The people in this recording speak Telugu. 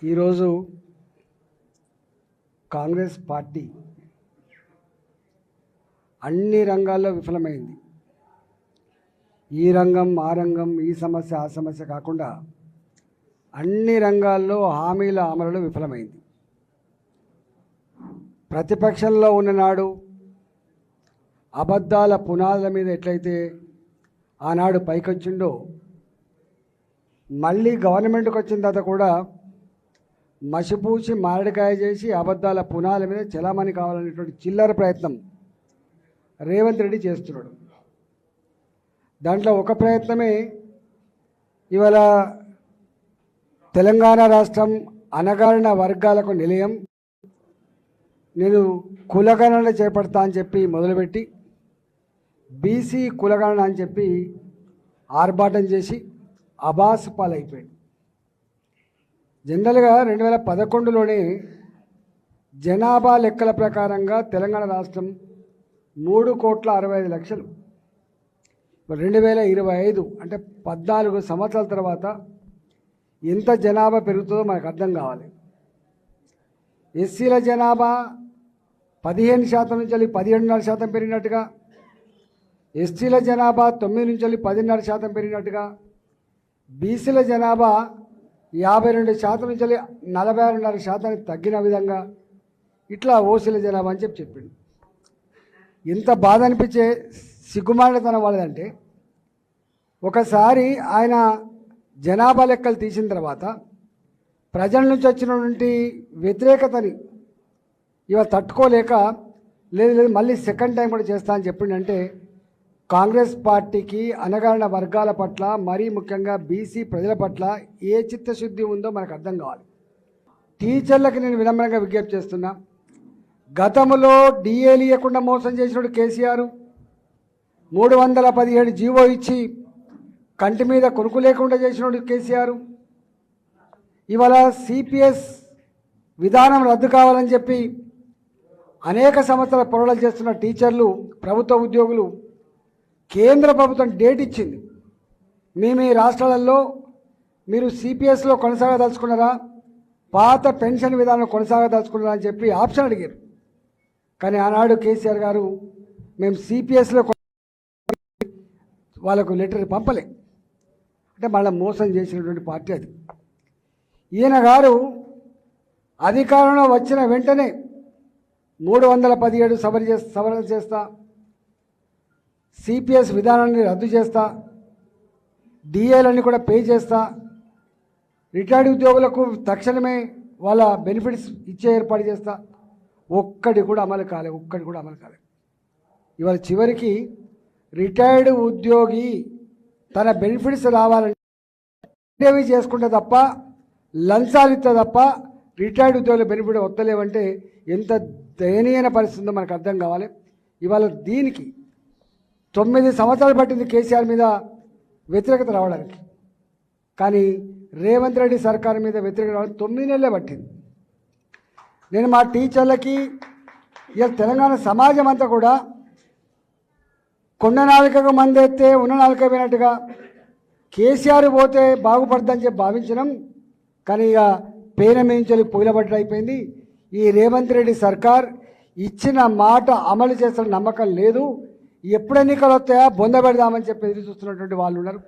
ఈరోజు కాంగ్రెస్ పార్టీ అన్ని రంగాల్లో విఫలమైంది. ఈ రంగం ఆ రంగం, ఈ సమస్య ఆ సమస్య కాకుండా అన్ని రంగాల్లో హామీల అమలులో విఫలమైంది. ప్రతిపక్షంలో ఉన్ననాడు అబద్ధాల పునాదుల మీద ఎట్లయితే ఆనాడు పైకొచ్చిండో, మళ్ళీ గవర్నమెంట్కి వచ్చిన తర్వాత కూడా మసిపూసి మారడికాయ చేసి అబద్ధాల పునాదుల మీద చలామణి కావాలనేటువంటి చిల్లర ప్రయత్నం రేవంత్ రెడ్డి చేస్తున్నాడు. దాంట్లో ఒక ప్రయత్నమే ఇవాళ తెలంగాణ రాష్ట్రం అణగారిన వర్గాలకు నిలయం, నేను కులగణన చేపడతా అని చెప్పి మొదలుపెట్టి బీసీ కులగణన అని చెప్పి ఆర్భాటం చేసి అబాస్ పాలైపోయాడు. జనరల్గా 2011లోనే జనాభా లెక్కల ప్రకారంగా తెలంగాణ రాష్ట్రం 3,65,00,000. 2025 అంటే 14 సంవత్సరాల తర్వాత ఎంత జనాభా పెరుగుతుందో మనకు అర్థం కావాలి. ఎస్సీల జనాభా 15% నుంచి 17.5% పెరిగినట్టుగా, ఎస్టీల జనాభా 9 నుంచి 10.5% పెరిగినట్టుగా, బీసీల జనాభా 52% నుంచి 46.5% తగ్గిన విధంగా ఇట్లా ఓసీల జనాభా అని చెప్పిండు. ఎంత బాధ అనిపించే సిగ్గుమాలితనం వాళ్ళదంటే, ఒకసారి ఆయన జనాభా లెక్కలు తీసిన తర్వాత ప్రజల నుంచి వచ్చినటువంటి వ్యతిరేకతని ఇవాళ తట్టుకోలేక లేదు మళ్ళీ సెకండ్ టైం కూడా చేస్తా అని చెప్పిండంటే, కాంగ్రెస్ పార్టీకి అణగారిన వర్గాల పట్ల, మరీ ముఖ్యంగా బీసీ ప్రజల పట్ల ఏ చిత్తశుద్ధి ఉందో మనకు అర్థం కావాలి. టీచర్లకు నేను వినమ్రంగా విజ్ఞప్తి చేస్తున్నా, గతంలో డిఏలు ఇవ్వకుండా మోసం చేసినోడు కేసీఆర్, 317 జీవో ఇచ్చి కంటి మీద కొనుక్కు లేకుండా చేసినోడు కేసీఆర్, ఇవాళ సిపిఎస్ విధానం రద్దు కావాలని చెప్పి అనేక సంవత్సరాల పోరాటాలు చేస్తున్న టీచర్లు, ప్రభుత్వ ఉద్యోగులు, కేంద్ర ప్రభుత్వం డేట్ ఇచ్చింది, మీ రాష్ట్రాలలో మీరు సిపిఎస్లో కొనసాగదలుచుకున్నారా, పాత పెన్షన్ విధానం కొనసాగదలుచుకున్నారా అని చెప్పి ఆప్షన్ అడిగారు. కానీ ఆనాడు కేసీఆర్ గారు మేము సిపిఎస్లో వాళ్ళకు లెటర్ పంపలే. అంటే మళ్ళీ మోసం చేసినటువంటి పార్టీ అది. ఈయన గారు అధికారంలో వచ్చిన వెంటనే 317 సవరణ చేస్తా, సిపిఎస్ విధానాన్ని రద్దు చేస్తా, డిఏలన్నీ కూడా పే చేస్తా, రిటైర్డ్ ఉద్యోగులకు తక్షణమే వాళ్ళ బెనిఫిట్స్ ఇచ్చే ఏర్పాటు చేస్తా, ఒక్కటి కూడా అమలు కాలేదు. ఇవాళ చివరికి రిటైర్డ్ ఉద్యోగి తన బెనిఫిట్స్ రావాలంటే చేసుకుంటే తప్ప, లంచాలు ఇస్తే తప్ప రిటైర్డ్ ఉద్యోగుల బెనిఫిట్ వస్తలేవంటే ఎంత దయనీయమైన పరిస్థితి ఉందో మనకు అర్థం కావాలి. ఇవాళ దీనికి 9 సంవత్సరాలు పట్టింది కేసీఆర్ మీద వ్యతిరేకత రావడానికి, కానీ రేవంత్ రెడ్డి సర్కారు మీద వ్యతిరేకత రావడానికి 9 నెలలే పట్టింది. నేను మా టీచర్లకి, ఇవాళ తెలంగాణ సమాజం అంతా కూడా కొండ నాలుకకు మందెత్తే ఉన్న నాలుక పోయినట్టుగా కేసీఆర్ పోతే బాగుపడదని చెప్పి భావించినాం. కానీ ఇక పేన మించలి పొగిలబడ్డ అయిపోయింది. ఈ రేవంత్ రెడ్డి సర్కార్ ఇచ్చిన మాట అమలు చేస్తున్న నమ్మకం లేదు. ఎప్పుడు ఎన్నికలు వస్తాయా బొంద పెడదామని చెప్పి ఎదురు చూస్తున్నటువంటి వాళ్ళు ఉన్నారు.